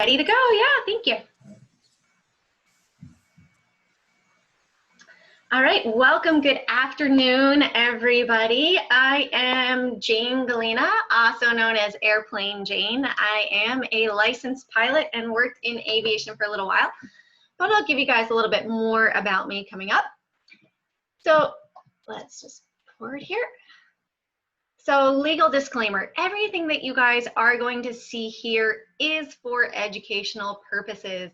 Ready to go? Yeah, thank you. All right, welcome. Good afternoon, everybody. I am Jane Gallina, also known as Airplane Jane. I am a licensed pilot and worked in aviation for a little while, but I'll give you guys a little bit more about me coming up. So let's just forward here. So legal disclaimer, everything that you guys are going to see here is for educational purposes.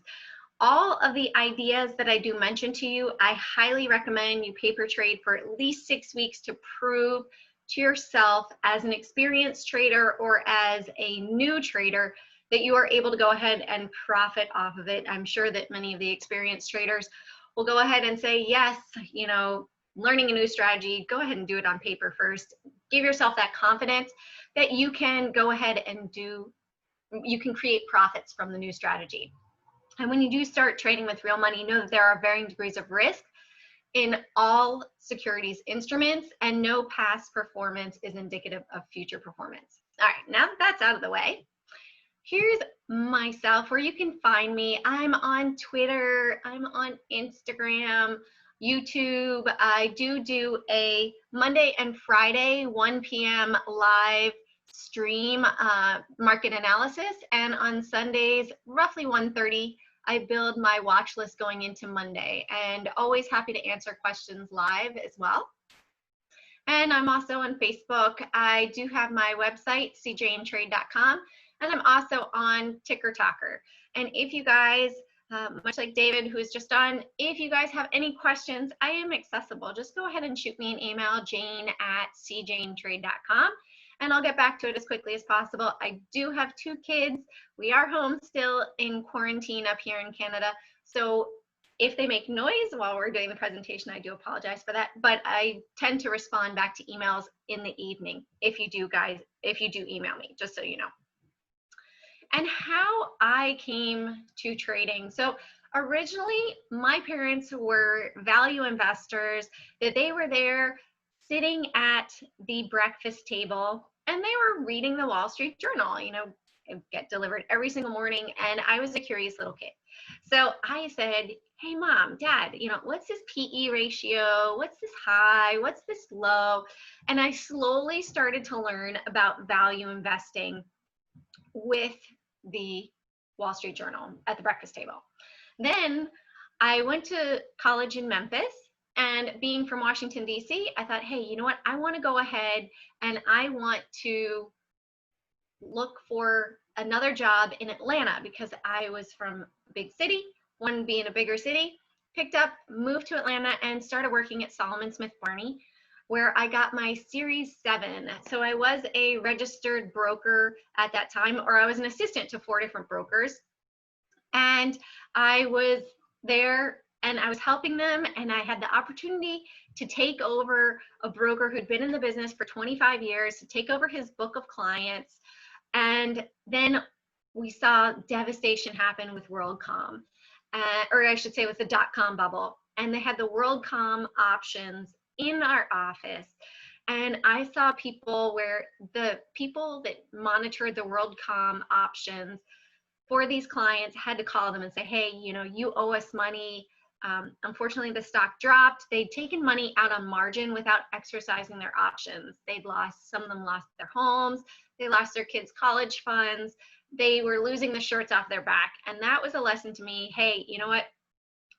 All of the ideas that I do mention to you, I highly recommend you paper trade for at least 6 weeks to prove to yourself as an experienced trader or as a new trader that you are able to go ahead and profit off of it. I'm sure that many of the experienced traders will go ahead and say, yes, you know, learning a new strategy, go ahead and do it on paper first. Give yourself that confidence that you can go ahead and you can create profits from the new strategy. And when you do start trading with real money, know that there are varying degrees of risk in all securities instruments, and no past performance is indicative of future performance. All right, now that that's out of the way, here's myself, where you can find me. I'm on Twitter, I'm on Instagram, YouTube. I do a Monday and Friday 1 p.m. live stream market analysis, and on Sundays roughly 1:30 I build my watch list going into Monday, and always happy to answer questions live as well. And I'm also on Facebook. I do have my website, TradeOutLoud, and I'm also on Ticker Talker. And if you guys, much like David, who is just on, if you guys have any questions, I am accessible. Just go ahead and shoot me an email, jane@cjanetrade.com, and I'll get back to it as quickly as possible. I do have 2 kids. We are home still in quarantine up here in Canada. So if they make noise while we're doing the presentation, I do apologize for that. But I tend to respond back to emails in the evening if you do email me, just so you know. And how I came to trading. So originally, my parents were value investors, that they were there sitting at the breakfast table, and they were reading the Wall Street Journal, you know, it get delivered every single morning, and I was a curious little kid. So I said, hey, Mom, Dad, you know, what's this PE ratio? What's this high? What's this low? And I slowly started to learn about value investing with the Wall Street Journal at the breakfast table. Then I went to college in Memphis, and being from Washington, D.C., I thought, hey, you know what? I want to go ahead and I want to look for another job in Atlanta, because I was from a big city, wanted to be in a bigger city, picked up, moved to Atlanta, and started working at Salomon Smith Barney, where I got my Series 7. So I was a registered broker at that time, or I was an assistant to 4 different brokers. And I was there and I was helping them, and I had the opportunity to take over a broker who'd been in the business for 25 years, to take over his book of clients. And then we saw devastation happen with WorldCom, or I should say with the .com bubble. And they had the WorldCom options in our office. And I saw people where the people that monitored the WorldCom options for these clients had to call them and say, hey, you know, you owe us money. Unfortunately, the stock dropped. They'd taken money out on margin without exercising their options. Some of them lost their homes. They lost their kids' college funds. They were losing the shirts off their back. And that was a lesson to me. Hey, you know what?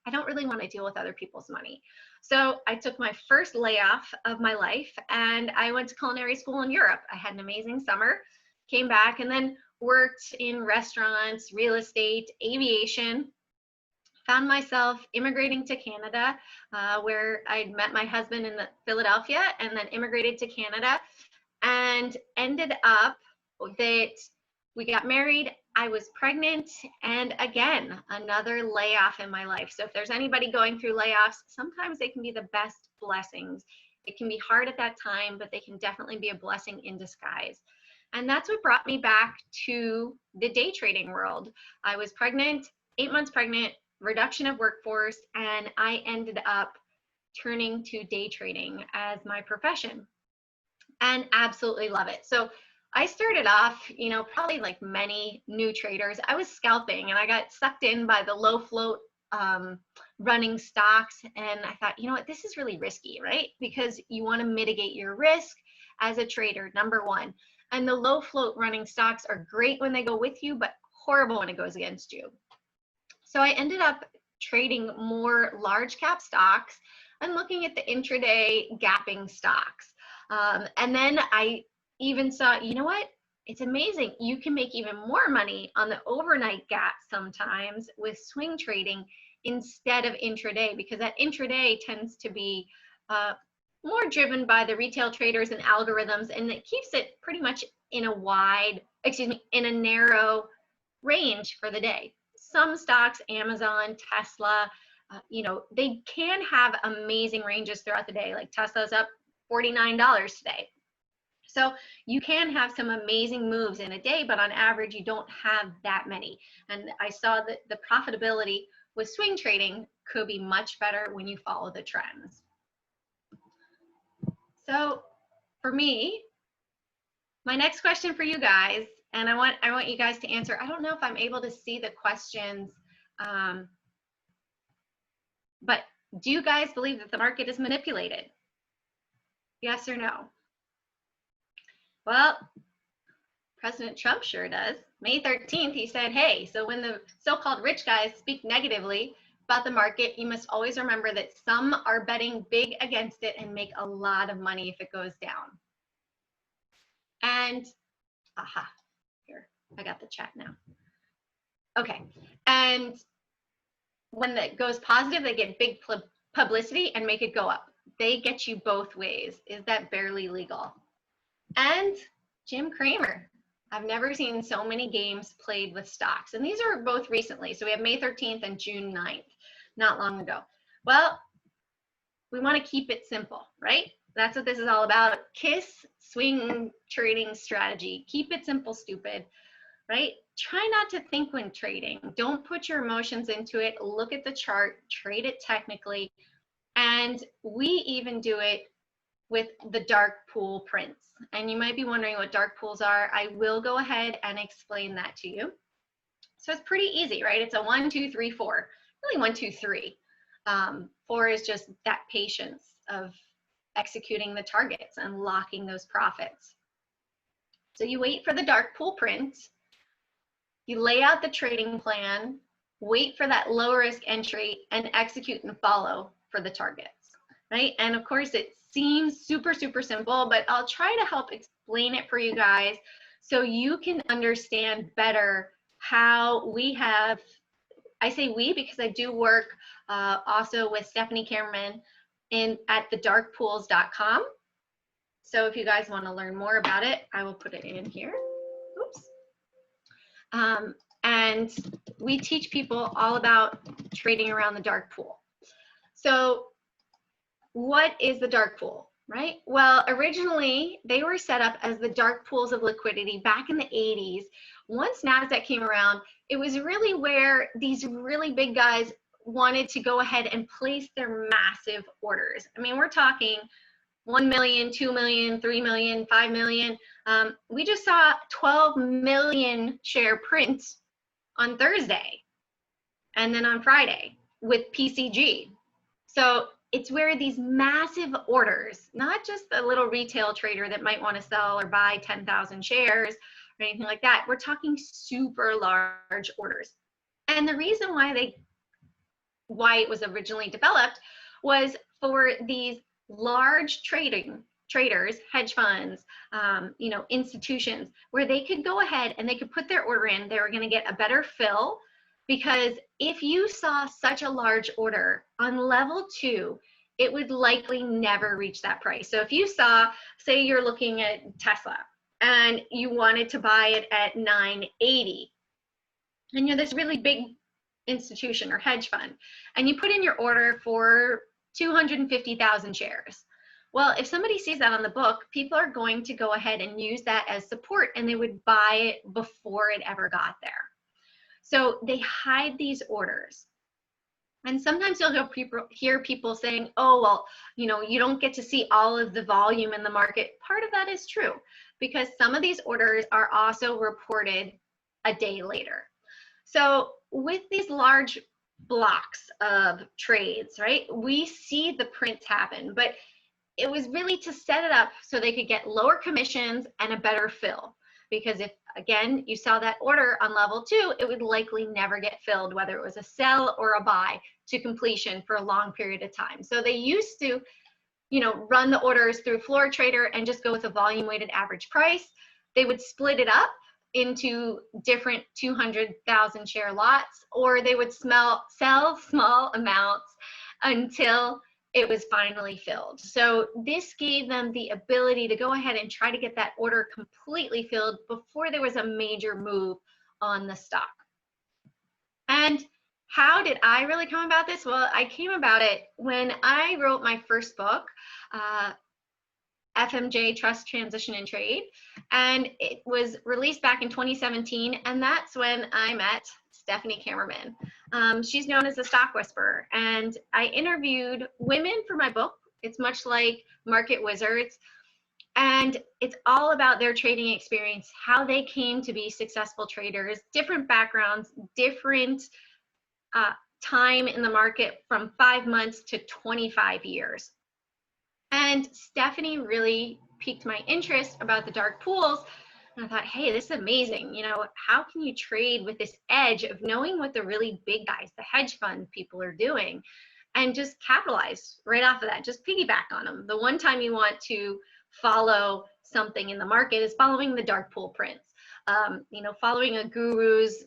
I don't really want to deal with other people's money. So I took my first layoff of my life, and I went to culinary school in Europe. I had an amazing summer, came back, and then worked in restaurants, real estate, aviation. Found myself immigrating to Canada, where I'd met my husband in Philadelphia, and then immigrated to Canada, and ended up that we got married. I was pregnant, and again, another layoff in my life. So if there's anybody going through layoffs, sometimes they can be the best blessings. It can be hard at that time, but they can definitely be a blessing in disguise. And that's what brought me back to the day trading world. I was pregnant, 8 months pregnant, reduction of workforce, and I ended up turning to day trading as my profession, and absolutely love it. So I started off, you know, probably like many new traders, I was scalping and I got sucked in by the low float running stocks. And I thought, you know what, this is really risky, right? Because you want to mitigate your risk as a trader, number one. And the low float running stocks are great when they go with you, but horrible when it goes against you. So I ended up trading more large cap stocks and looking at the intraday gapping stocks. And then I even saw, you know what? It's amazing. You can make even more money on the overnight gap sometimes with swing trading instead of intraday, because that intraday tends to be more driven by the retail traders and algorithms, and it keeps it pretty much in a narrow range for the day. Some stocks, Amazon, Tesla, you know, they can have amazing ranges throughout the day. Like Tesla's up $49 today. So you can have some amazing moves in a day, but on average, you don't have that many. And I saw that the profitability with swing trading could be much better when you follow the trends. So for me, my next question for you guys, and I want you guys to answer. I don't know if I'm able to see the questions, but do you guys believe that the market is manipulated? Yes or no? Well, President Trump sure does. May 13th, he said, hey, so when the so-called rich guys speak negatively about the market, you must always remember that some are betting big against it and make a lot of money if it goes down. And, aha, here, I got the chat now. Okay, and when it goes positive, they get big publicity and make it go up. They get you both ways. Is that barely legal? And Jim Cramer. I've never seen so many games played with stocks. And these are both recently. So we have May 13th and June 9th, not long ago. Well, we want to keep it simple, right? That's what this is all about. K.I.S.S swing trading strategy. Keep it simple, stupid, right? Try not to think when trading. Don't put your emotions into it. Look at the chart, trade it technically. And we even do it with the dark pool prints. And you might be wondering what dark pools are. I will go ahead and explain that to you. So it's pretty easy, right? It's a 1, 2, 3, 4. Really 1, 2, 3. 4 is just that patience of executing the targets and locking those profits. So you wait for the dark pool print. You lay out the trading plan, wait for that low risk entry, and execute and follow for the targets, right? And of course, it seems super, super simple, but I'll try to help explain it for you guys so you can understand better how we have, I say we because I do work also with Stephanie Cameron at thedarkpools.com. So if you guys want to learn more about it, I will put it in here. Oops. And we teach people all about trading around the dark pool. So what is the dark pool, right? Well, originally they were set up as the dark pools of liquidity back in the 80s. Once NASDAQ came around, it was really where these really big guys wanted to go ahead and place their massive orders. I mean, we're talking 1 million, 2 million, 3 million, 5 million. We just saw 12 million share print on Thursday and then on Friday with PCG. So it's where these massive orders, not just a little retail trader that might want to sell or buy 10,000 shares or anything like that. We're talking super large orders. And the reason why it was originally developed was for these large traders, hedge funds, you know, institutions, where they could go ahead and they could put their order in. They were going to get a better fill, because if you saw such a large order on level 2, it would likely never reach that price. So if you saw, say you're looking at Tesla and you wanted to buy it at 980, and you're this really big institution or hedge fund, and you put in your order for 250,000 shares. Well, if somebody sees that on the book, people are going to go ahead and use that as support, and they would buy it before it ever got there. So they hide these orders, And sometimes you'll hear people saying, oh, well, you don't get to see all of the volume in the market. Part of that is true, because some of these orders are also reported a day later. So with these large blocks of trades, right, we see the prints happen, but it was really to set it up so they could get lower commissions and a better fill. Because if, again, you saw that order on level 2, it would likely never get filled, whether it was a sell or a buy to completion for a long period of time. So they used to, run the orders through Floor Trader and just go with a volume weighted average price. They would split it up into different 200,000 share lots, or they would sell small amounts until it was finally filled. So this gave them the ability to go ahead and try to get that order completely filled before there was a major move on the stock. And how did I really come about this? Well, I came about it when I wrote my first book, FMJ, Trust, Transition, and Trade. And it was released back in 2017. And that's when I met Stephanie Kammerman. She's known as the Stock Whisperer. And I interviewed women for my book. It's much like Market Wizards. And it's all about their trading experience, how they came to be successful traders, different backgrounds, different time in the market from 5 months to 25 years. And Stephanie really piqued my interest about the dark pools. And I thought, hey, this is amazing. How can you trade with this edge of knowing what the really big guys, the hedge fund people are doing, and just capitalize right off of that, just piggyback on them. The one time you want to follow something in the market is following the dark pool prints, following a guru's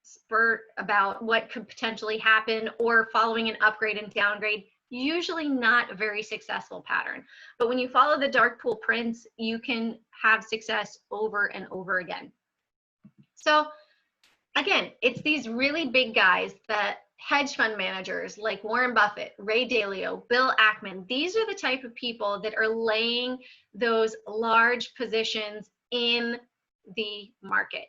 spurt about what could potentially happen, or following an upgrade and downgrade. Usually not a very successful pattern. But when you follow the dark pool prints, you can have success over and over again. So again, it's these really big guys, that hedge fund managers like Warren Buffett, Ray Dalio, Bill Ackman. These are the type of people that are laying those large positions in the market.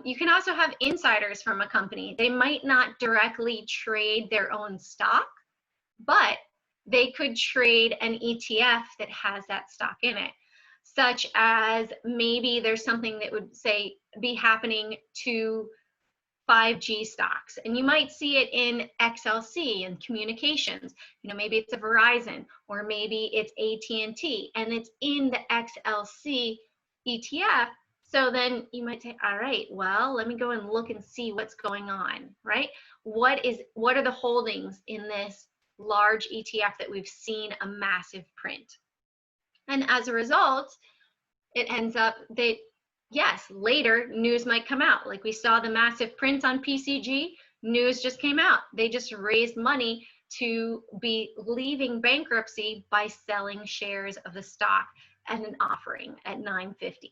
You can also have insiders from a company. They might not directly trade their own stock, but they could trade an ETF that has that stock in it, such as maybe there's something that would say be happening to 5G stocks, and you might see it in XLC and communications. Maybe it's a Verizon, or maybe it's AT&T, and it's in the XLC ETF. So then you might say, all right, well, let me go and look and see what's going on, right? What are the holdings in this large ETF that we've seen a massive print? And as a result, it ends up that, yes, later news might come out. Like we saw the massive prints on PCG, news just came out. They just raised money to be leaving bankruptcy by selling shares of the stock at an offering at $9.50.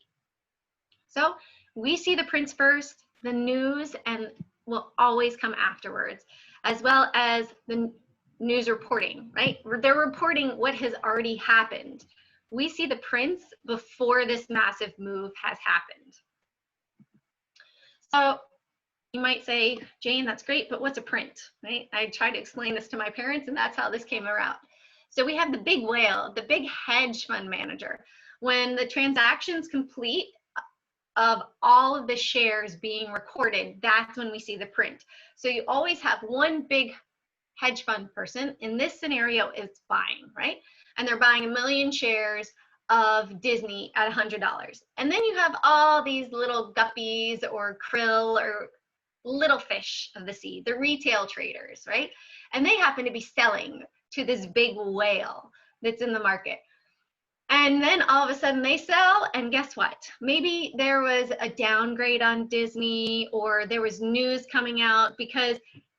So we see the prints first, the news and will always come afterwards, as well as the news reporting, right? They're reporting what has already happened. We see the prints before this massive move has happened. So you might say, Jane, that's great, but what's a print, right? I tried to explain this to my parents, and that's how this came around. So we have the big whale, the big hedge fund manager. When the transaction's complete of all of the shares being recorded, that's when we see the print. So you always have one big hedge fund person. In this scenario, it's buying, right? And they're buying 1 million shares of Disney at $100. And then you have all these little guppies or krill or little fish of the sea, the retail traders, right? And they happen to be selling to this big whale that's in the market. And then all of a sudden they sell, and guess what? Maybe there was a downgrade on Disney, or there was news coming out, because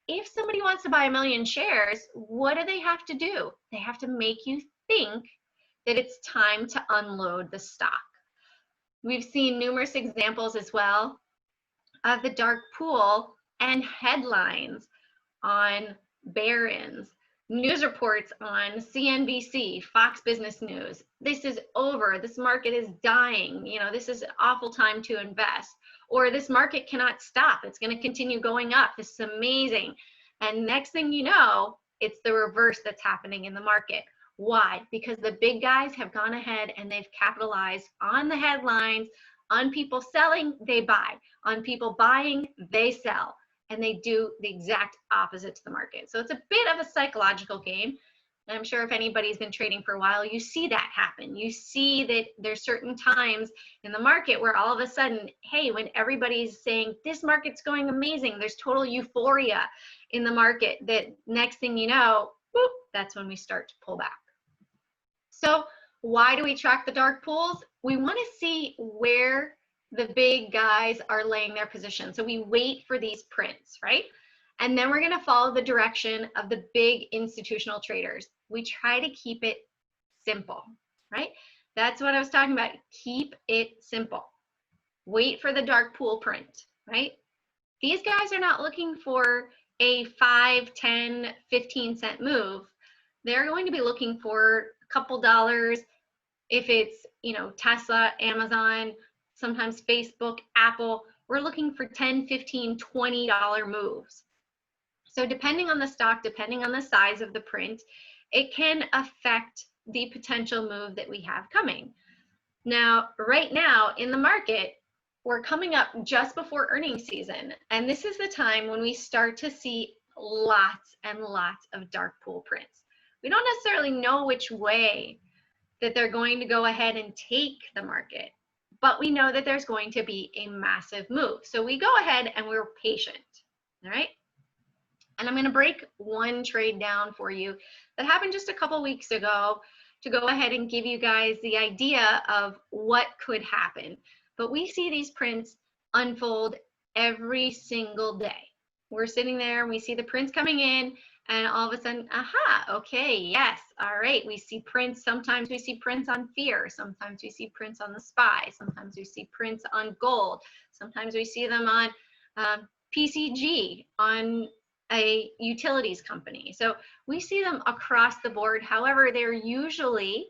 if somebody wants to buy 1 million shares, what do? They have to make you think that it's time to unload the stock. We've seen numerous examples as well of the dark pool and headlines on Barron's, news reports on CNBC, Fox Business News. This is over. This market is dying. This is an awful time to invest. Or this market cannot stop. It's going to continue going up. This is amazing. And next thing you know, it's the reverse that's happening in the market. Why? Because the big guys have gone ahead and they've capitalized on the headlines, on people selling, they buy, on people buying, they sell, and they do the exact opposite to the market. So it's a bit of a psychological game. And I'm sure if anybody's been trading for a while, you see that happen. You see that there's certain times in the market where all of a sudden, hey, when everybody's saying this market's going amazing, there's total euphoria in the market, that next thing you know, whoop, that's when we start to pull back. So why do we track the dark pools? We want to see where the big guys are laying their position. So we wait for these prints, right? And then we're going to follow the direction of the big institutional traders. We try to keep it simple, right? That's what I was talking about. Keep it simple. Wait for the dark pool print, right? These guys are not looking for a 5, 10, 15 cent move. They're going to be looking for a couple dollars. If it's, Tesla, Amazon, sometimes Facebook, Apple, we're looking for 10, 15, $20 moves. So depending on the stock, depending on the size of the print, it can affect the potential move that we have coming. Now, right now in the market, we're coming up just before earnings season, and this is the time when we start to see lots and lots of dark pool prints. We don't necessarily know which way that they're going to go ahead and take the market, but we know that there's going to be a massive move. So we go ahead and we're patient, all right? And I'm going to break one trade down for you that happened just a couple weeks ago to go ahead and give you guys the idea of what could happen. But we see these prints unfold every single day. We're sitting there and we see the prints coming in, and all of a sudden, aha, okay, yes, all right, we see prints. Sometimes we see prints on fear. Sometimes we see prints on the SPY. Sometimes we see prints on gold. Sometimes we see them on PCG, on a utilities company. So we see them across the board. However, they're usually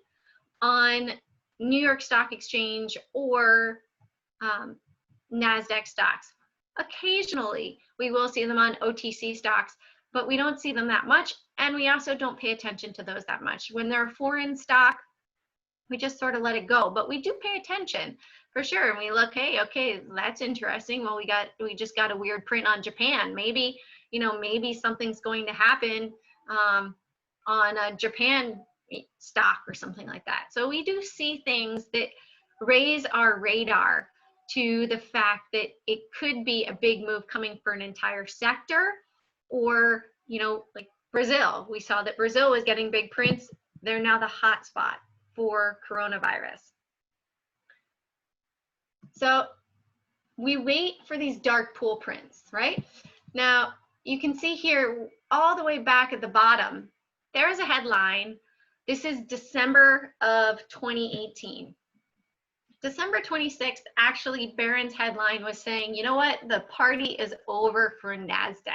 on New York Stock Exchange or NASDAQ stocks. Occasionally, we will see them on OTC stocks, but we don't see them that much, and we also don't pay attention to those that much. When they're a foreign stock, we just sort of let it go, but we do pay attention for sure. And we look, hey, okay, that's interesting. Well, we just got a weird print on Japan. Maybe, maybe something's going to happen on a Japan stock or something like that. So we do see things that raise our radar to the fact that it could be a big move coming for an entire sector, or, like Brazil. We saw that Brazil was getting big prints. They're now the hot spot for coronavirus. So we wait for these dark pool prints, right? Now, you can see here all the way back at the bottom, there is a headline. This is December of 2018. December 26th, actually, Barron's headline was saying, you know what? The party is over for NASDAQ.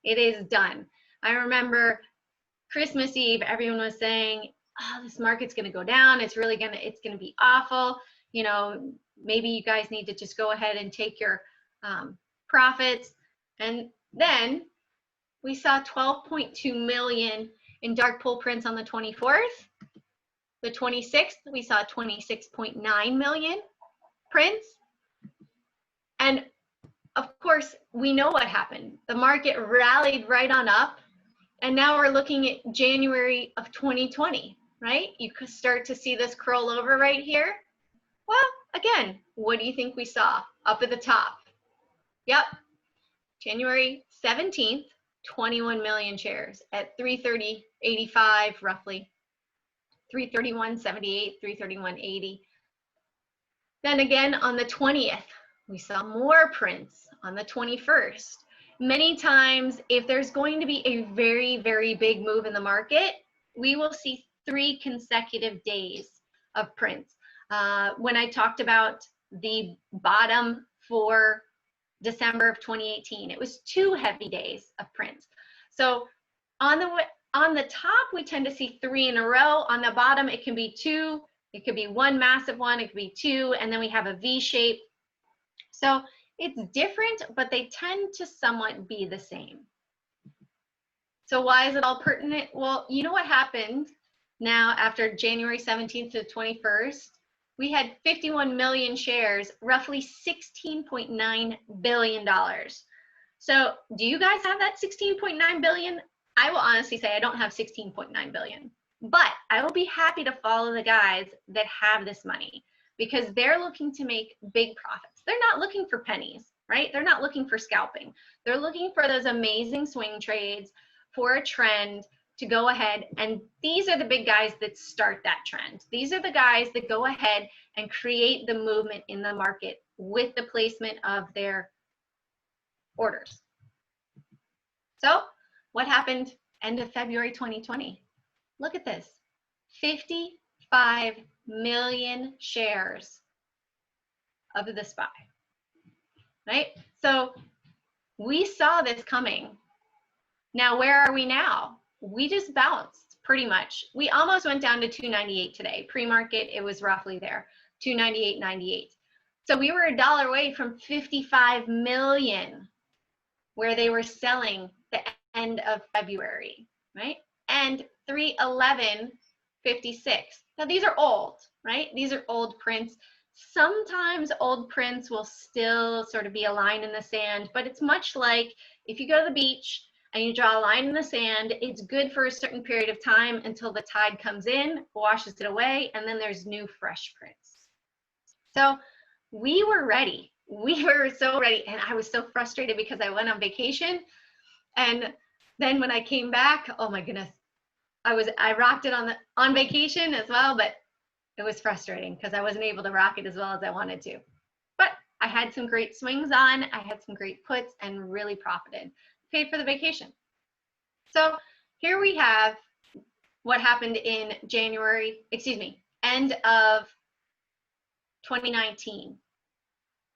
It is done. I remember Christmas Eve, everyone was saying, oh, this market's going to go down. It's going to be awful. Maybe you guys need to just go ahead and take your profits. And then we saw 12.2 million in dark pool prints on the 24th. The 26th, we saw 26.9 million prints. And of course, we know what happened. The market rallied right on up. And now we're looking at January of 2020, right? You could start to see this curl over right here. Well, again, what do you think we saw up at the top? Yep, January 17th, 21 million shares at 330.85 roughly, 331.78, 331.80. Then again on the 20th, we saw more prints on the 21st. Many times, if there's going to be a very, very big move in the market, we will see 3 consecutive days of prints. When I talked about the bottom for December of 2018, it was 2 heavy days of prints. So on the top, we tend to see 3 in a row. On the bottom, it can be 2. It could be 1 massive one. It could be 2, and then we have a V shape. So it's different, but they tend to somewhat be the same. So why is it all pertinent? Well, you know what happened now after January 17th to 21st? We had 51 million shares, roughly $16.9 billion. So do you guys have that 16.9 billion? I will honestly say I don't have 16.9 billion, but I will be happy to follow the guys that have this money because they're looking to make big profits. They're not looking for pennies, right? They're not looking for scalping. They're looking for those amazing swing trades, for a trend to go ahead. And these are the big guys that start that trend. These are the guys that go ahead and create the movement in the market with the placement of their orders. So what happened end of February 2020? Look at this, 55 million shares of the SPY, right? So we saw this coming. Now, where are we now? We just bounced pretty much. We almost went down to 298 today. Pre-market, it was roughly there, 298.98. So we were $1 away from 55 million where they were selling the end of February, right? And 311.56. Now these are old, right? These are old prints. Sometimes old prints will still sort of be a line in the sand, but it's much like if you go to the beach and you draw a line in the sand, it's good for a certain period of time until the tide comes in, washes it away, and then there's new fresh prints. So we were ready. We were so ready, and I was so frustrated because I went on vacation, and then when I came back, oh my goodness, I rocked it on vacation as well, but it was frustrating because I wasn't able to rock it as well as I wanted to. But I had some great swings on, I had some great puts, and really profited. Paid for the vacation. So here we have what happened in January, end of 2019.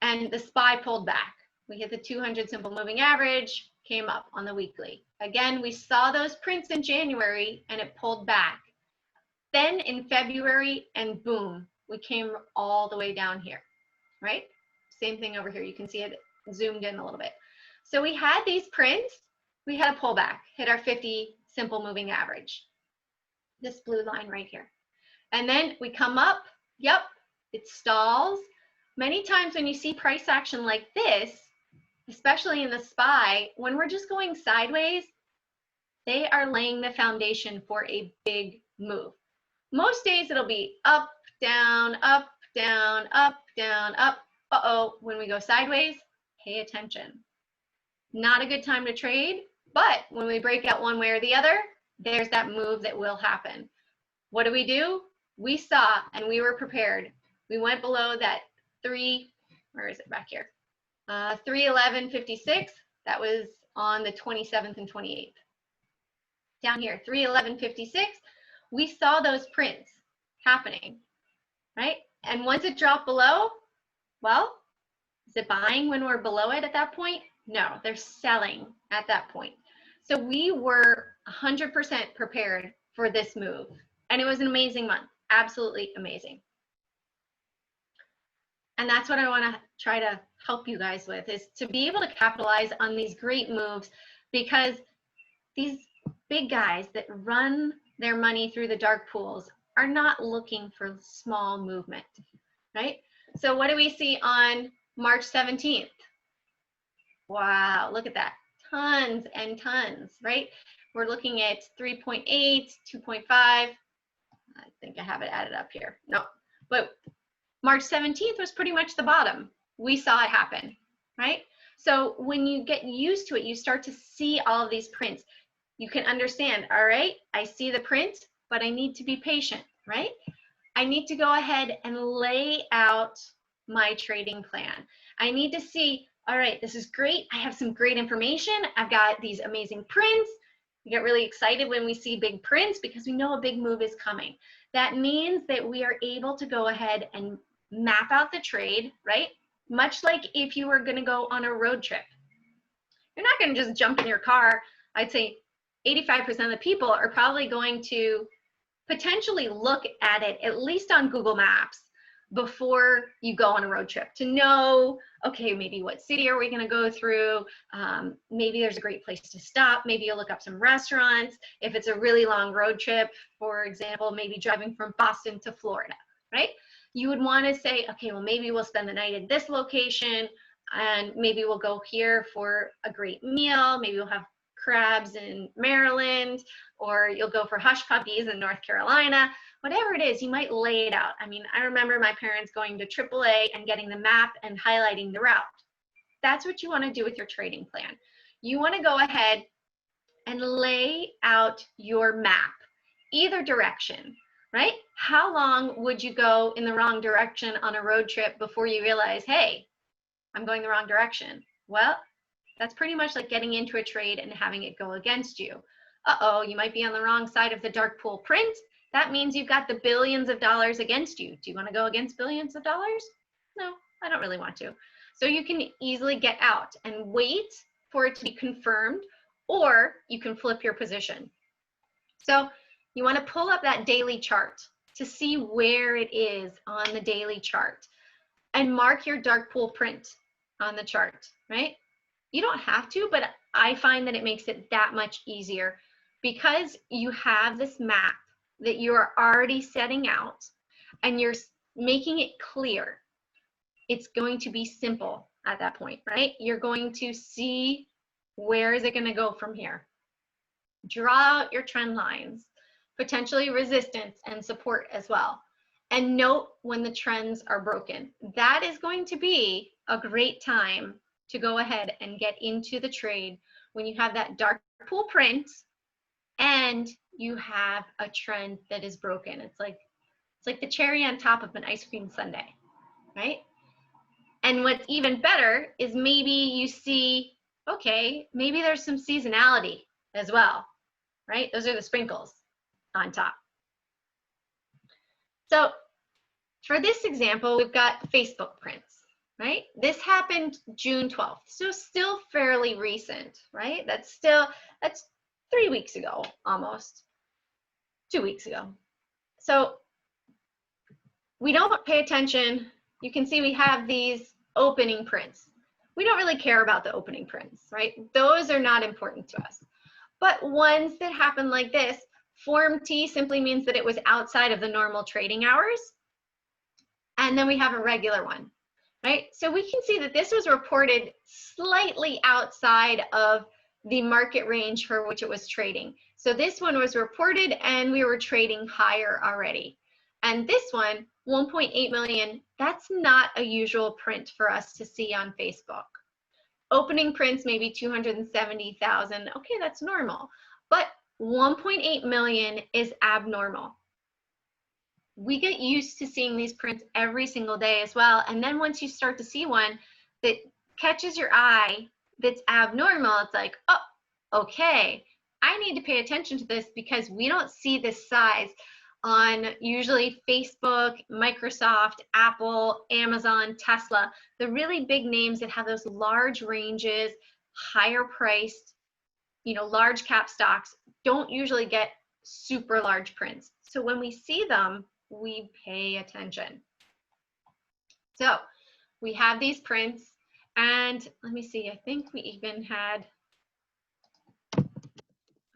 And the SPY pulled back. We hit the 200 simple moving average, came up on the weekly. Again, we saw those prints in January and it pulled back. Then in February, and boom, we came all the way down here, right? Same thing over here. You can see it zoomed in a little bit. So we had these prints, we had a pullback, hit our 50 simple moving average, this blue line right here. And then we come up, yep, it stalls. Many times when you see price action like this, especially in the SPY, when we're just going sideways, they are laying the foundation for a big move. Most days it'll be up, down, up, down, up, down, up. Uh-oh, when we go sideways, pay attention. Not a good time to trade, but when we break out one way or the other, there's that move that will happen. What do? We saw and we were prepared. We went below that where is it back here? 311.56. That was on the 27th and 28th. Down here, 311.56. We saw those prints happening, right? And once it dropped below, well, is it buying when we're below it at that point? No, they're selling at that point. So we were 100% prepared for this move. And it was an amazing month, absolutely amazing. And that's what I want to try to help you guys with, is to be able to capitalize on these great moves, because these big guys that run their money through the dark pools are not looking for small movement, right? So what do we see on March 17th? Wow, look at that. Tons and tons, right? We're looking at 3.8, 2.5. I think I have it added up here. No, but March 17th was pretty much the bottom. We saw it happen, right? So when you get used to it, you start to see all of these prints. You can understand, all right, I see the print, but I need to be patient, right? I need to go ahead and lay out my trading plan. I need to see, all right, this is great. I have some great information. I've got these amazing prints. We get really excited when we see big prints because we know a big move is coming. That means that we are able to go ahead and map out the trade, right? Much like if you were going to go on a road trip. You're not going to just jump in your car. I'd say 85% of the people are probably going to potentially look at it, at least on Google Maps, before you go on a road trip, to know, okay, maybe what city are we going to go through? Maybe there's a great place to stop. Maybe you'll look up some restaurants. If it's a really long road trip, for example, maybe driving from Boston to Florida, right? You would want to say, okay, well, maybe we'll spend the night at this location, and maybe we'll go here for a great meal. Maybe we'll have crabs in Maryland, or you'll go for hush puppies in North Carolina. Whatever it is, you might lay it out. I mean, I remember my parents going to AAA and getting the map and highlighting the route. That's what you want to do with your trading plan. You want to go ahead and lay out your map, either direction, right? How long would you go in the wrong direction on a road trip before you realize, hey, I'm going the wrong direction? Well, that's pretty much like getting into a trade and having it go against you. Uh-oh, you might be on the wrong side of the dark pool print. That means you've got the billions of dollars against you. Do you want to go against billions of dollars? No, I don't really want to. So you can easily get out and wait for it to be confirmed, or you can flip your position. So you want to pull up that daily chart to see where it is on the daily chart and mark your dark pool print on the chart, right? You don't have to, but I find that it makes it that much easier because you have this map that you are already setting out and you're making it clear. It's going to be simple at that point, right? You're going to see where is it going to go from here. Draw out your trend lines, potentially resistance and support as well. And note when the trends are broken. That is going to be a great time to go ahead and get into the trade when you have that dark pool print and you have a trend that is broken. It's like the cherry on top of an ice cream sundae, right? And what's even better is maybe you see, okay, maybe there's some seasonality as well, right? Those are the sprinkles on top. So for this example, we've got Facebook prints, right? This happened June 12th, so still fairly recent, right? That's 3 weeks ago, almost 2 weeks ago. So we don't pay attention. You can see we have these opening prints. We don't really care about the opening prints, right? Those are not important to us. But ones that happen like this, Form T simply means that it was outside of the normal trading hours. And then we have a regular one, right? So we can see that this was reported slightly outside of the market range for which it was trading. So this one was reported and we were trading higher already. And this one, 1.8 million, that's not a usual print for us to see on Facebook. Opening prints, maybe 270,000. Okay, that's normal. But 1.8 million is abnormal. We get used to seeing these prints every single day as well. And then once you start to see one that catches your eye that's abnormal, it's like, oh, okay, I need to pay attention to this because we don't see this size on usually Facebook, Microsoft, Apple, Amazon, Tesla, the really big names that have those large ranges, higher priced, large cap stocks don't usually get super large prints. So when we see them, we pay attention. So we have these prints, and let me see, I think we even had, I'm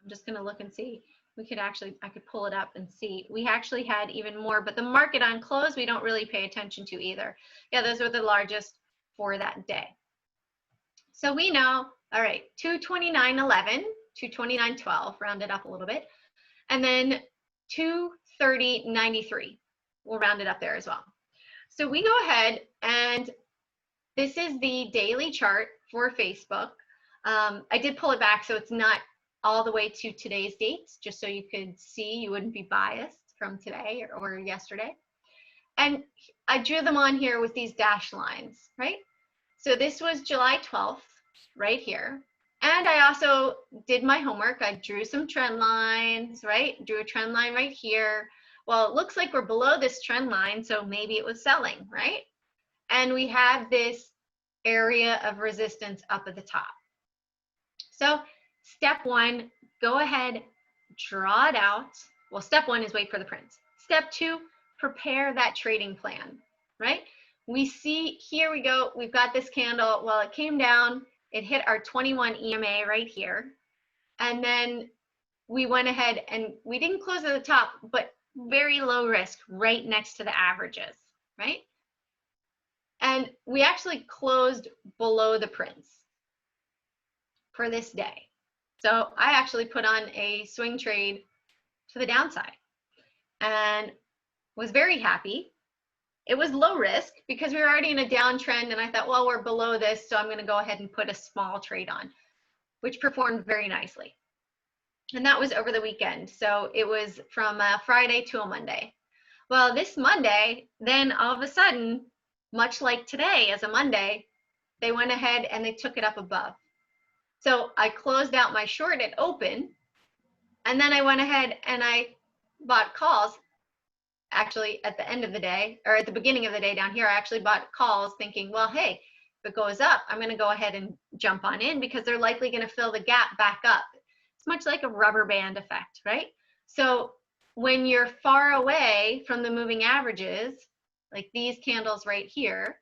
just going to look and see. I could pull it up and see. We actually had even more, but the market on close, we don't really pay attention to either. Yeah, those were the largest for that day. So we know, all right, 229.11, 229.12, rounded up a little bit, and then 230.93. We'll round it up there as well. So we go ahead, and this is the daily chart for Facebook. I did pull it back so it's not all the way to today's dates, just so you could see, you wouldn't be biased from today or yesterday. And I drew them on here with these dashed lines, right? So this was July 12th, right here. And I also did my homework. I drew some trend lines, right? Drew a trend line right here. Well, it looks like we're below this trend line, so maybe it was selling, right? And we have this area of resistance up at the top. So step one, go ahead, draw it out. Well, step one is wait for the prints. Step two, prepare that trading plan. right? We see, here we go, we've got this candle. Well, it came down, it hit our 21 EMA right here. And then we went ahead and we didn't close at the top, but very low risk right next to the averages, right? And we actually closed below the prints for this day. So I actually put on a swing trade to the downside and was very happy. It was low risk because we were already in a downtrend, and I thought, well, we're below this, so I'm going to go ahead and put a small trade on, which performed very nicely. And that was over the weekend. So it was from a Friday to a Monday. Well, this Monday, then all of a sudden, much like today as a Monday, they went ahead and they took it up above. So I closed out my short at open, and then I went ahead and I bought calls. Actually, at the end of the day, or at the beginning of the day down here, I actually bought calls thinking, well, hey, if it goes up, I'm going to go ahead and jump on in because they're likely going to fill the gap back up. It's much like a rubber band effect, right? So when you're far away from the moving averages, like these candles right here,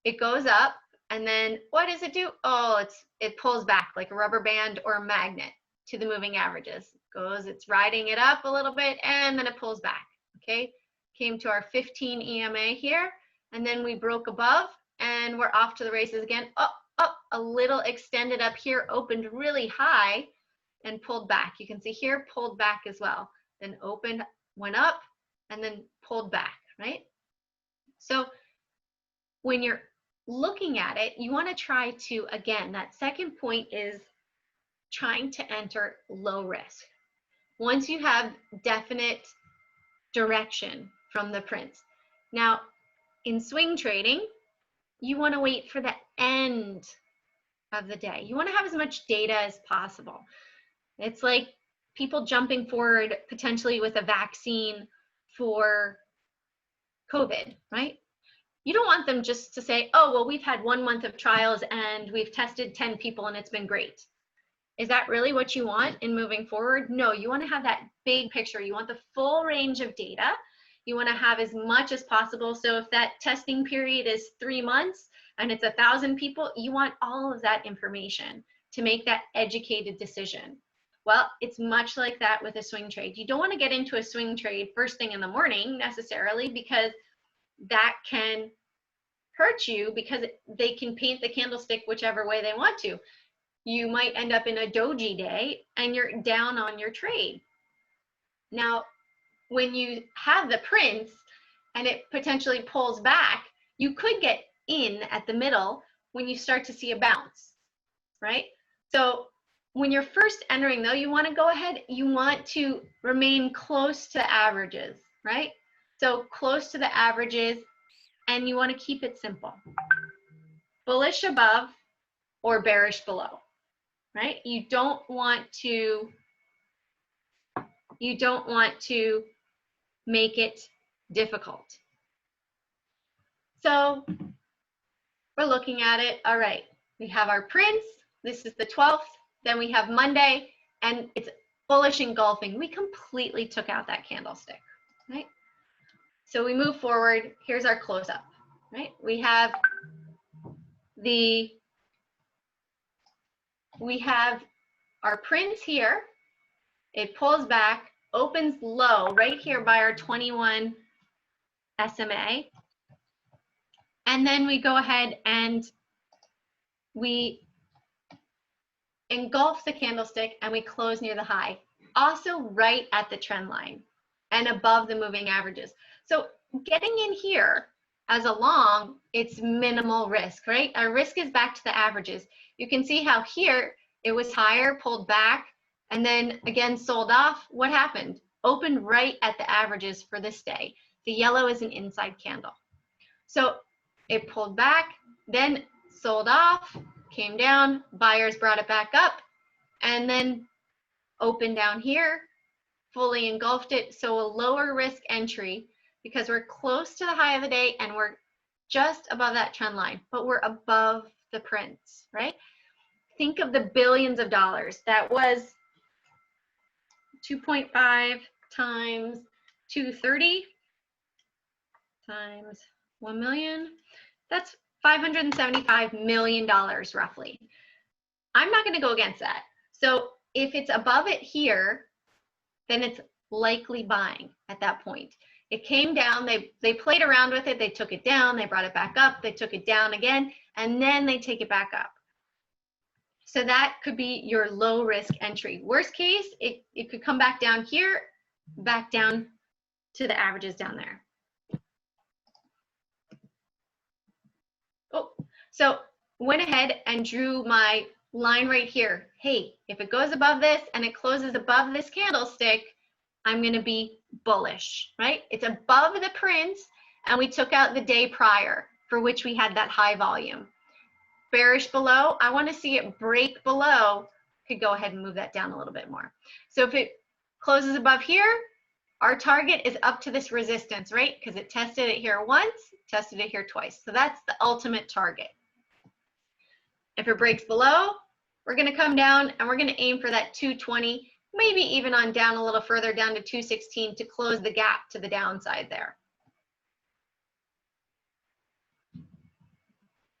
it goes up, and then what does it do? Oh, it pulls back like a rubber band or a magnet to the moving averages. It's riding it up a little bit, and then it pulls back. Okay, came to our 15 EMA here, and then we broke above, and we're off to the races again. Up, a little extended up here, opened really high, and pulled back. You can see here, pulled back as well. Then opened, went up, and then pulled back, right? So when you're looking at it, you want to try to, again, that second point is trying to enter low risk. Once you have definite direction from the prints. Now, in swing trading, you want to wait for the end of the day. You want to have as much data as possible. It's like people jumping forward potentially with a vaccine for COVID, right? You don't want them just to say, oh, well, we've had 1 month of trials and we've tested 10 people and it's been great. Is that really what you want in moving forward? No, you want to have that big picture. You want the full range of data. You want to have as much as possible. So if that testing period is 3 months and it's 1,000 people, you want all of that information to make that educated decision. Well, it's much like that with a swing trade. You don't want to get into a swing trade first thing in the morning necessarily, because that can hurt you because they can paint the candlestick whichever way they want to. You might end up in a doji day and you're down on your trade. Now, when you have the prints and it potentially pulls back, you could get in at the middle when you start to see a bounce, right? So when you're first entering though, you want to go ahead, you want to remain close to averages, right? So close to the averages, and you want to keep it simple. Bullish above or bearish below. Right? You don't want to make it difficult. So we're looking at it. All right, we have our prints. This is the 12th. Then we have Monday, and it's bullish engulfing. We completely took out that candlestick, right? So we move forward. Here's our close up, right? We have our prints here. It pulls back, opens low right here by our 21 SMA. And then we go ahead and we engulf the candlestick and we close near the high, also right at the trend line and above the moving averages. So getting in here as a long, it's minimal risk, right? Our risk is back to the averages. You can see how here it was higher, pulled back, and then again sold off. What happened? Opened right at the averages for this day. The yellow is an inside candle. So it pulled back, then sold off, came down, buyers brought it back up, and then opened down here, fully engulfed it. So a lower risk entry because we're close to the high of the day and we're just above that trend line, but we're above the prints, right? Think of the billions of dollars. That was 2.5 times 230 times 1 million, that's $575 million roughly. I'm not going to go against that. So if it's above it here, then it's likely buying at that point. It came down, they played around with it, they took it down, they brought it back up, they took it down again, and then they take it back up. So that could be your low risk entry. Worst case, it could come back down here, back down to the averages down there. Oh, so went ahead and drew my line right here. Hey, if it goes above this and it closes above this candlestick, I'm going to be bullish, right? It's above the print, and we took out the day prior for which we had that high volume. Bearish below, I want to see it break below. Could go ahead and move that down a little bit more. So if it closes above here, our target is up to this resistance, right? Because it tested it here once, tested it here twice. So that's the ultimate target. If it breaks below, we're going to come down and we're going to aim for that 220, maybe even on down a little further down to 216 to close the gap to the downside there.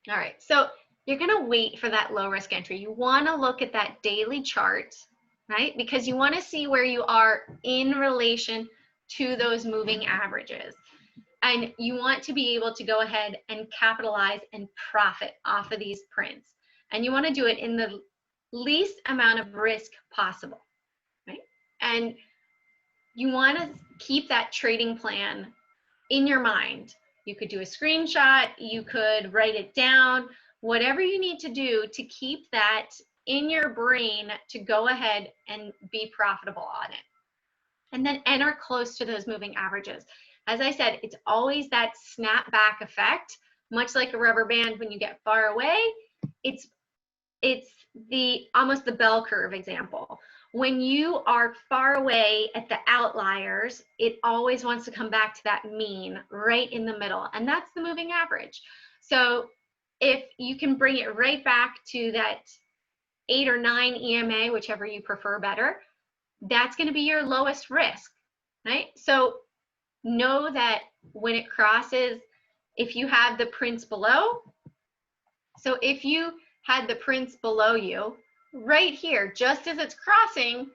All right, so you're going to wait for that low risk entry. You want to look at that daily chart, right? Because you want to see where you are in relation to those moving averages. And you want to be able to go ahead and capitalize and profit off of these prints. And you want to do it in the least amount of risk possible, right? And you want to keep that trading plan in your mind. You could do a screenshot, you could write it down, whatever you need to do to keep that in your brain to go ahead and be profitable on it. And then enter close to those moving averages. As I said, it's always that snapback effect, much like a rubber band when you get far away. It's the almost the bell curve example. When you are far away at the outliers, it always wants to come back to that mean right in the middle, and that's the moving average. So if you can bring it right back to that 8 or 9 EMA, whichever you prefer better, that's going to be your lowest risk, right? So know that when it crosses, if you have the prints below, so if you had the prints below you, right here, just as it's crossing,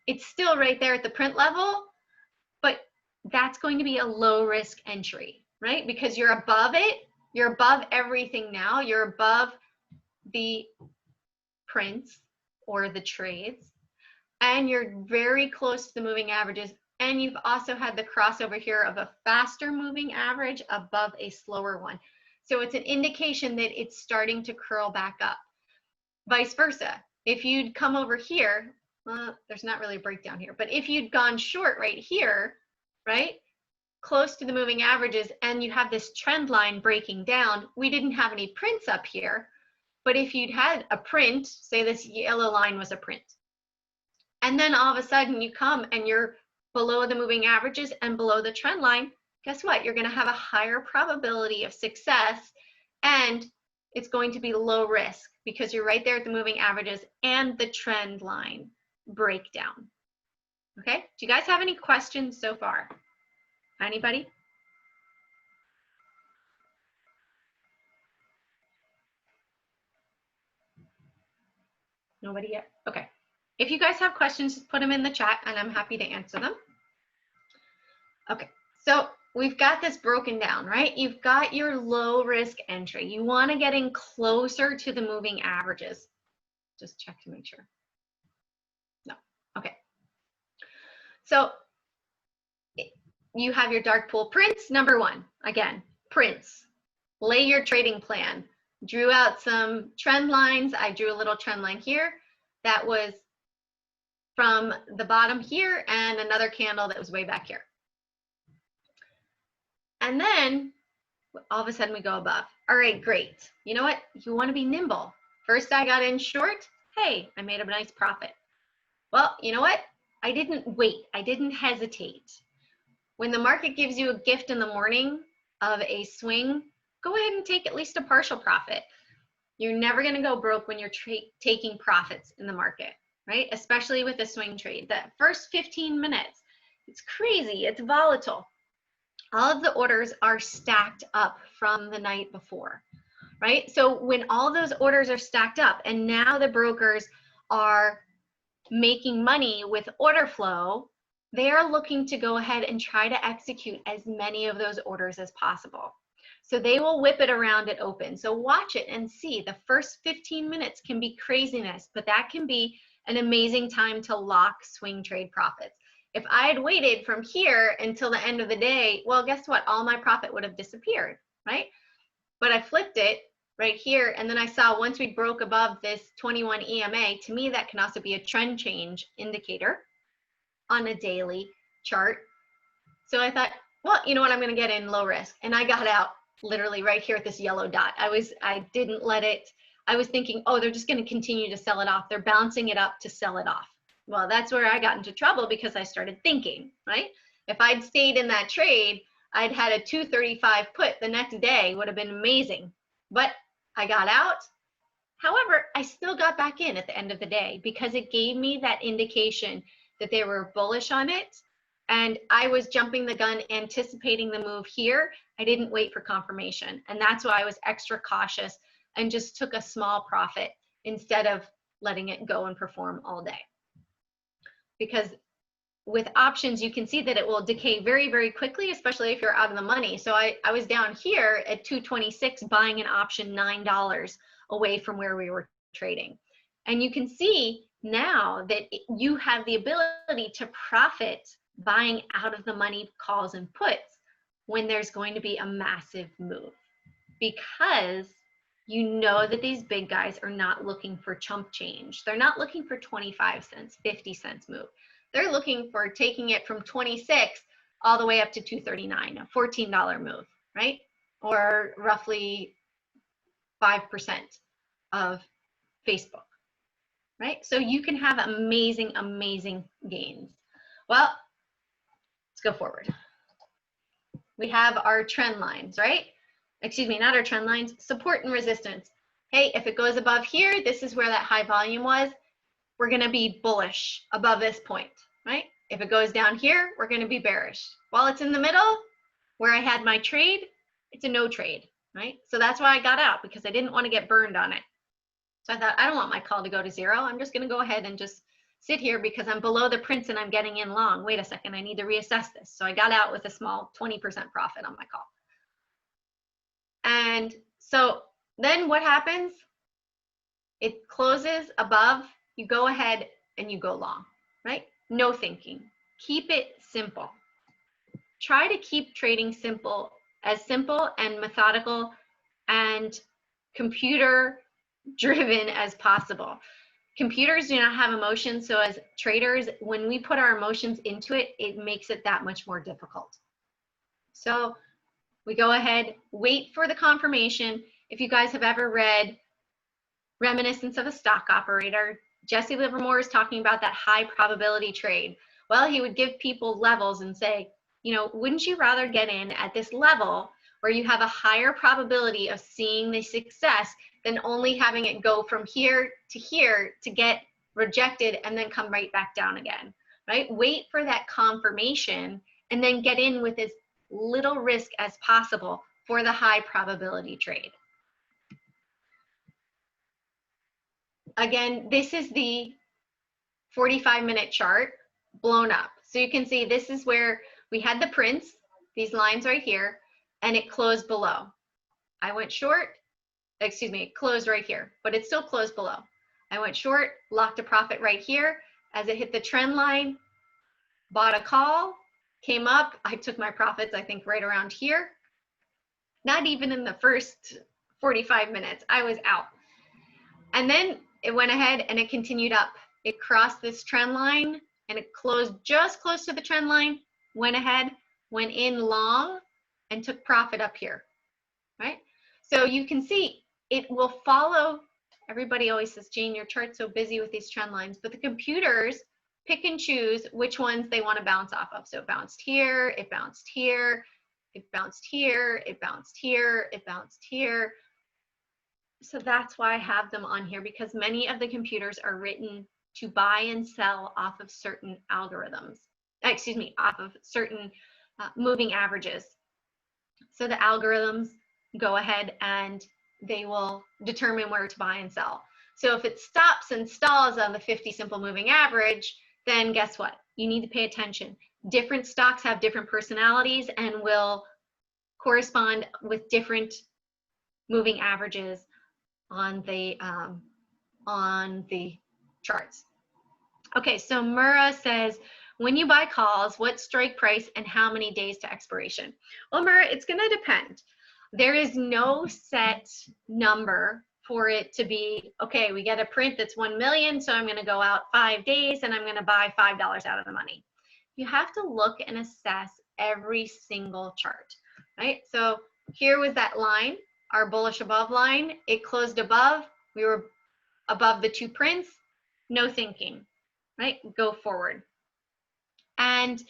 it's still right there at the print level, but that's going to be a low risk entry, right? Because you're above it, you're above everything now, you're above the prints or the trades, and you're very close to the moving averages, and you've also had the crossover here of a faster moving average above a slower one. So it's an indication that it's starting to curl back up. Vice versa. If you'd come over here, there's not really a breakdown here, but if you'd gone short right here, right, close to the moving averages, and you have this trend line breaking down, we didn't have any prints up here, but if you'd had a print, say this yellow line was a print, and then all of a sudden you come and you're below the moving averages and below the trend line, guess what? You're going to have a higher probability of success, and it's going to be low risk because you're right there at the moving averages and the trend line breakdown. Okay, do you guys have any questions so far? Anybody? Nobody yet? Okay. If you guys have questions, just put them in the chat and I'm happy to answer them. Okay, so we've got this broken down, right? You've got your low risk entry. You want to get in closer to the moving averages. Just check to make sure. No, okay. So you have your dark pool prints. Number one, again, prints. Lay your trading plan. Drew out some trend lines. I drew a little trend line here. That was from the bottom here and another candle that was way back here. And then all of a sudden we go above. All right, great. You know what? You want to be nimble. First I got in short. Hey, I made a nice profit. Well, you know what? I didn't wait. I didn't hesitate. When the market gives you a gift in the morning of a swing, go ahead and take at least a partial profit. You're never going to go broke when you're taking profits in the market, right? Especially with a swing trade. The first 15 minutes, it's crazy. It's volatile. all of the orders are stacked up from the night before, right? So when all those orders are stacked up and now the brokers are making money with order flow, they are looking to go ahead and try to execute as many of those orders as possible. So they will whip it around at open. So watch it and see. The first 15 minutes can be craziness, but that can be an amazing time to lock swing trade profits. If I had waited from here until the end of the day, well, guess what? All my profit would have disappeared, right? But I flipped it right here, and then I saw once we broke above this 21 EMA, to me that can also be a trend change indicator on a daily chart. So I thought, well, you know what, I'm going to get in low risk, and I got out literally right here at this yellow dot. I didn't let it. I was thinking, oh, they're just going to continue to sell it off. They're bouncing it up to sell it off. Well, that's where I got into trouble because I started thinking, right? If I'd stayed in that trade, I'd had a 235 put the next day, would have been amazing. But I got out. However, I still got back in at the end of the day because it gave me that indication that they were bullish on it. And I was jumping the gun, anticipating the move here. I didn't wait for confirmation. And that's why I was extra cautious and just took a small profit instead of letting it go and perform all day. Because with options, you can see that it will decay very, very quickly, especially if you're out of the money. So I was down here at 226 buying an option $9 away from where we were trading. And you can see now that you have the ability to profit buying out of the money calls and puts when there's going to be a massive move, because you know that these big guys are not looking for chump change. They're not looking for 25 cents, 50 cents move. They're looking for taking it from 26 all the way up to 239, a $14 move, right? Or roughly 5% of Facebook, right? So you can have amazing, amazing gains. Well, let's go forward. We have our trend lines, right? Excuse me, not our trend lines, support and resistance. Hey, if it goes above here, this is where that high volume was. We're going to be bullish above this point, right? If it goes down here, we're going to be bearish. While it's in the middle, where I had my trade, it's a no trade, right? So that's why I got out, because I didn't want to get burned on it. So I thought, I don't want my call to go to zero. I'm just going to go ahead and just sit here because I'm below the prints and I'm getting in long. Wait a second, I need to reassess this. So I got out with a small 20% profit on my call. And so then what happens? It closes above, you go ahead and you go long, right? No thinking. Keep it simple. Try to keep trading simple and methodical and computer driven as possible. Computers do not have emotions, so as traders, when we put our emotions into it, it makes it that much more difficult. So we go ahead, wait for the confirmation. If you guys have ever read Reminiscence of a Stock Operator, Jesse Livermore is talking about that high probability trade. Well, he would give people levels and say, you know, wouldn't you rather get in at this level where you have a higher probability of seeing the success than only having it go from here to get rejected and then come right back down again, right? Wait for that confirmation and then get in with as little risk as possible for the high probability trade. Again, this is the 45-minute chart blown up. So you can see this is where we had the prints, these lines right here, and it closed below. I went short, excuse me, it closed right here, but it still closed below. I went short, locked a profit right here. As it hit the trend line, bought a call, came up. I took my profits, I think, right around here. Not even in the first 45 minutes, I was out. And then it went ahead and it continued up. It crossed this trend line and it closed just close to the trend line, went ahead, went in long, and took profit up here, right? So you can see it will follow. Everybody always says, Jane, your chart's so busy with these trend lines, but the computers pick and choose which ones they want to bounce off of. So it bounced here, it bounced here, it bounced here, it bounced here, it bounced here. So that's why I have them on here, because many of the computers are written to buy and sell off of certain algorithms, excuse me, off of certain moving averages. So the algorithms go ahead and they will determine where to buy and sell. So if it stops and stalls on the 50 simple moving average, then guess what? You need to pay attention. Different stocks have different personalities and will correspond with different moving averages on the charts. Okay, so Mura says, when you buy calls, what strike price and how many days to expiration? Well, Mura, it's going to depend. There is no set number for it to be, okay, we get a print that's 1 million, so I'm going to go out 5 days and I'm going to buy $5 out of the money. You have to look and assess every single chart, right? So here was that line, our bullish above line. It closed above. We were above the 2 prints. No thinking, right? Go forward. And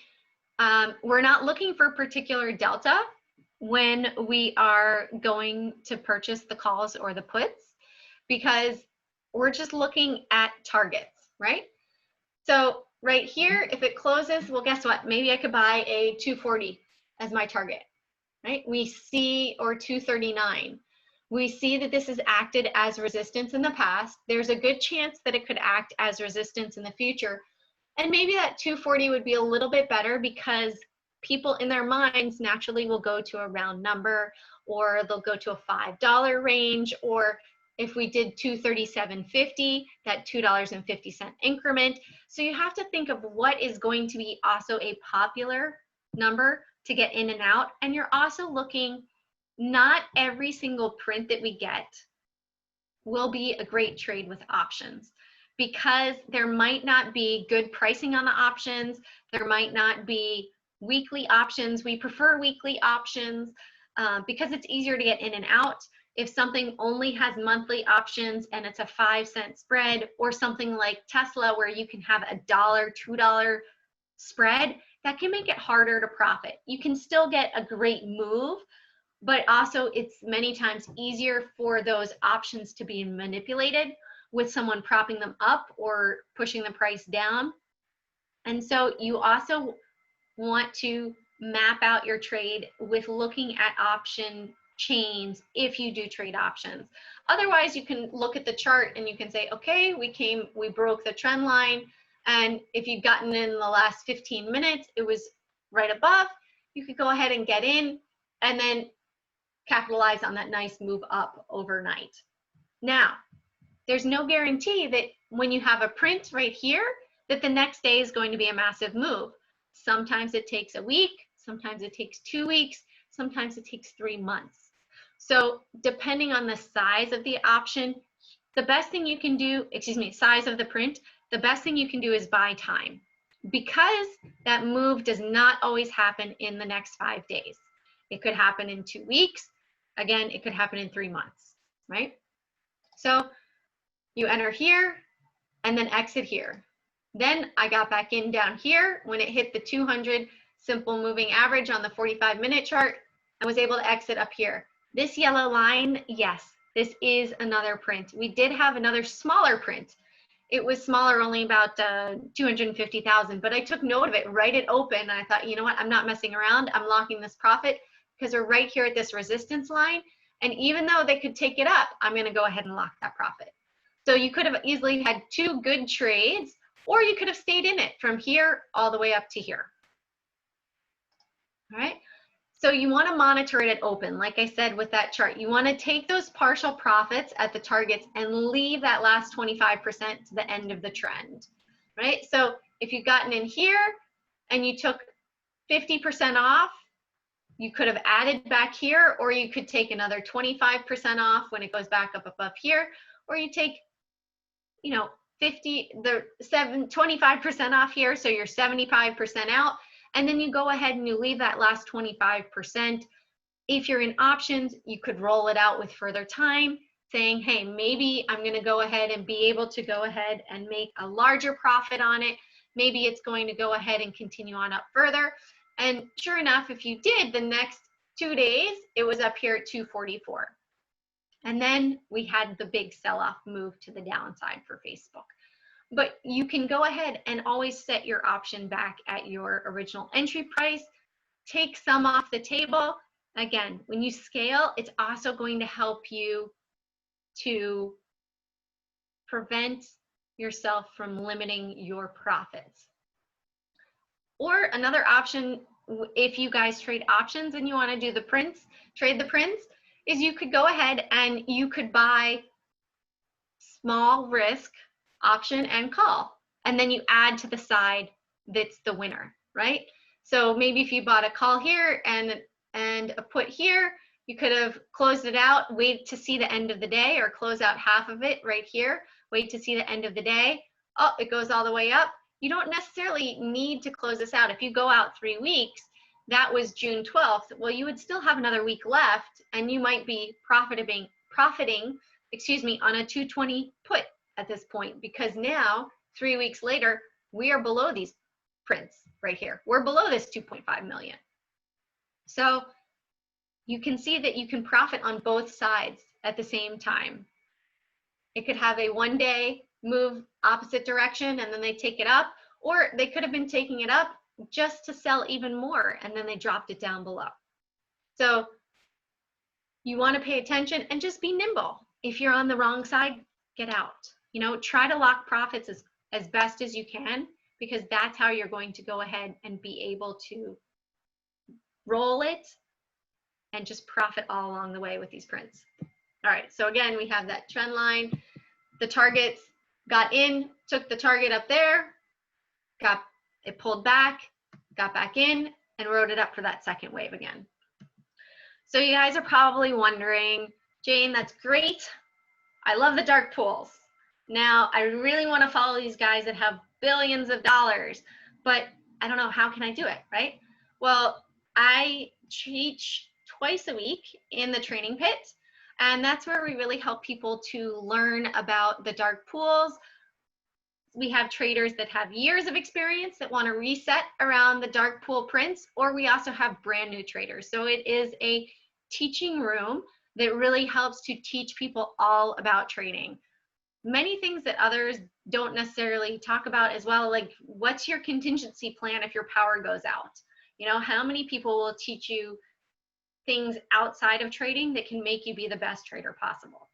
we're not looking for a particular delta when we are going to purchase the calls or the puts, because we're just looking at targets, right? So right here, if it closes, well, guess what? Maybe I could buy a 240 as my target, right? We see, or 239. We see that this has acted as resistance in the past. There's a good chance that it could act as resistance in the future. And maybe that 240 would be a little bit better because people in their minds naturally will go to a round number, or they'll go to a $5 range, or if we did 237.50, that $2.50 increment. So you have to think of what is going to be also a popular number to get in and out. And you're also looking, not every single print that we get will be a great trade with options, because there might not be good pricing on the options. There might not be weekly options. We prefer weekly options because it's easier to get in and out. If something only has monthly options and it's a 5-cent spread, or something like Tesla where you can have $1, $2 spread, that can make it harder to profit. You can still get a great move, but also it's many times easier for those options to be manipulated with someone propping them up or pushing the price down. And so you also want to map out your trade with looking at option chains if you do trade options. Otherwise, you can look at the chart and you can say, okay, we broke the trend line. And if you've gotten in the last 15 minutes, it was right above, you could go ahead and get in and then capitalize on that nice move up overnight. Now, there's no guarantee that when you have a print right here, that the next day is going to be a massive move. Sometimes it takes a week, sometimes it takes 2 weeks, sometimes it takes 3 months. So depending on the size of the option, the best thing you can do, size of the print, the best thing you can do is buy time, because that move does not always happen in the next 5 days. It could happen in 2 weeks. Again, it could happen in 3 months, right? So you enter here and then exit here. Then I got back in down here when it hit the 200 simple moving average on the 45-minute chart. I was able to exit up here. This yellow line, yes, this is another print. We did have another smaller print. It was smaller, only about 250,000, but I took note of it right at open. And I thought, you know what, I'm not messing around. I'm locking this profit because we're right here at this resistance line. And even though they could take it up, I'm going to go ahead and lock that profit. So you could have easily had 2 good trades, or you could have stayed in it from here all the way up to here. All right. So you want to monitor it at open. Like I said with that chart, you want to take those partial profits at the targets and leave that last 25% to the end of the trend, right? So if you've gotten in here and you took 50% off, you could have added back here, or you could take another 25% off when it goes back up above here, or you take, 25% off here, so you're 75% out. And then you go ahead and you leave that last 25%. If you're in options, you could roll it out with further time, saying, hey, maybe I'm going to go ahead and be able to go ahead and make a larger profit on it. Maybe it's going to go ahead and continue on up further. And sure enough, if you did, the next 2 days, it was up here at 244. And then we had the big sell-off move to the downside for Facebook. But you can go ahead and always set your option back at your original entry price, take some off the table, Again, when you scale, it's also going to help you to prevent yourself from limiting your profits. Or another option, if you guys trade options and you want to do the prints, trade the prints, is you could go ahead and you could buy small risk option and call, and then you add to the side that's the winner, right? So maybe if you bought a call here and a put here, you could have closed it out, wait to see the end of the day, or close out half of it right here, wait to see the end of the day. Oh, it goes all the way up. You don't necessarily need to close this out. If you go out 3 weeks, that was June 12th, well, you would still have another week left, and you might be profiting, on a 220 put at this point, because now 3 weeks later, we are below these prints right here. We're below this 2.5 million. So you can see that you can profit on both sides at the same time. It could have a 1 day move opposite direction and then they take it up, or they could have been taking it up just to sell even more and then they dropped it down below. So you want to pay attention and just be nimble. If you're on the wrong side, get out. You know, try to lock profits as best as you can, because that's how you're going to go ahead and be able to roll it and just profit all along the way with these prints. All right, so again, we have that trend line. The targets got in, took the target up there, got it pulled back, got back in, and rode it up for that second wave again. So you guys are probably wondering, Jane, that's great. I love the dark pools. Now, I really want to follow these guys that have billions of dollars, but I don't know, how can I do it, right? Well, I teach twice a week in the training pit, and that's where we really help people to learn about the dark pools. We have traders that have years of experience that want to reset around the dark pool prints, or we also have brand new traders. So it is a teaching room that really helps to teach people all about trading. Many things that others don't necessarily talk about as well, like what's your contingency plan if your power goes out? You know, how many people will teach you things outside of trading that can make you be the best trader possible?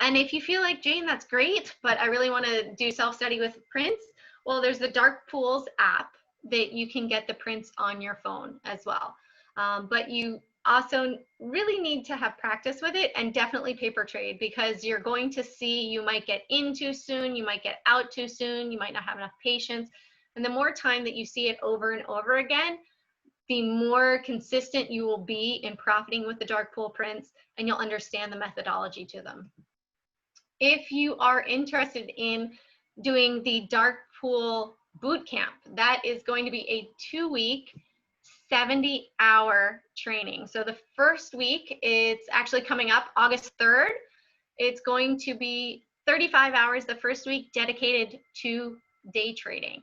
And if you feel like, Jane, that's great, but I really want to do self-study with prints, well, there's the Dark Pools app that you can get the prints on your phone as well. But you also really need to have practice with it, and definitely paper trade, because you're going to see you might get in too soon, you might get out too soon, you might not have enough patience. And the more time that you see it over and over again, the more consistent you will be in profiting with the dark pool prints, and you'll understand the methodology to them. If you are interested in doing the dark pool bootcamp, that is going to be a 2-week 70-hour training. So the first week, it's actually coming up August 3rd. It's going to be 35 hours the first week dedicated to day trading.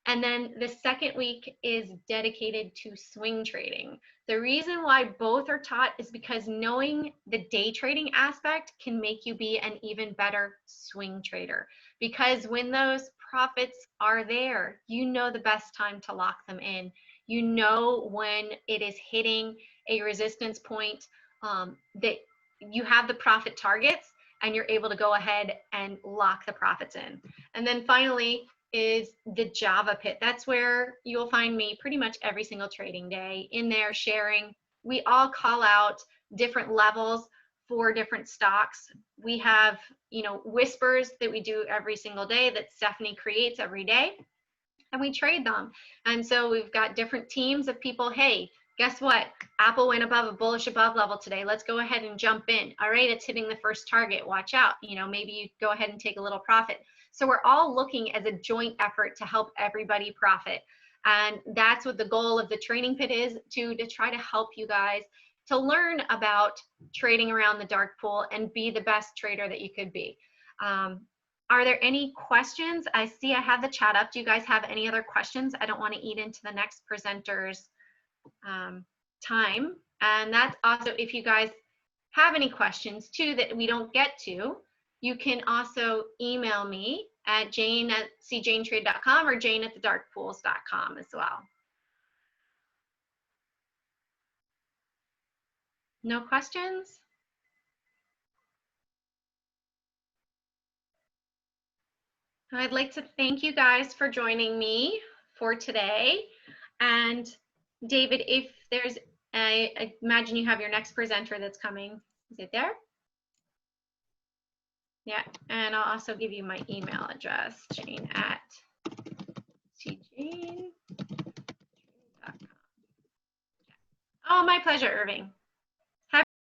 And then the second week is dedicated to swing trading. The reason why both are taught is because knowing the day trading aspect can make you be an even better swing trader. Because when those profits are there, you know the best time to lock them in. You know when it is hitting a resistance point, that you have the profit targets and you're able to go ahead and lock the profits in. And then finally is the Java pit. That's where you'll find me pretty much every single trading day in there sharing. We all call out different levels for different stocks. We have, you know, whispers that we do every single day that Stephanie creates every day, and we trade them. And so we've got different teams of people. Hey, guess what? Apple went above a bullish above level today. Let's go ahead and jump in. All right, it's hitting the first target. Watch out. You know, maybe you go ahead and take a little profit. So we're all looking as a joint effort to help everybody profit. And that's what the goal of the training pit is, to try to help you guys to learn about trading around the dark pool and be the best trader that you could be. Are there any questions? I see I have the chat up. Do you guys have any other questions? I don't want to eat into the next presenter's time. And that's also, if you guys have any questions too that we don't get to, you can also email me at jane@cjanetrade.com or jane@thedarkpools.com as well. No questions? I'd like to thank you guys for joining me for today. And David, if there's, I imagine you have your next presenter that's coming. Is it there? Yeah, and I'll also give you my email address, jane@tjane.com. Oh, my pleasure, Irving.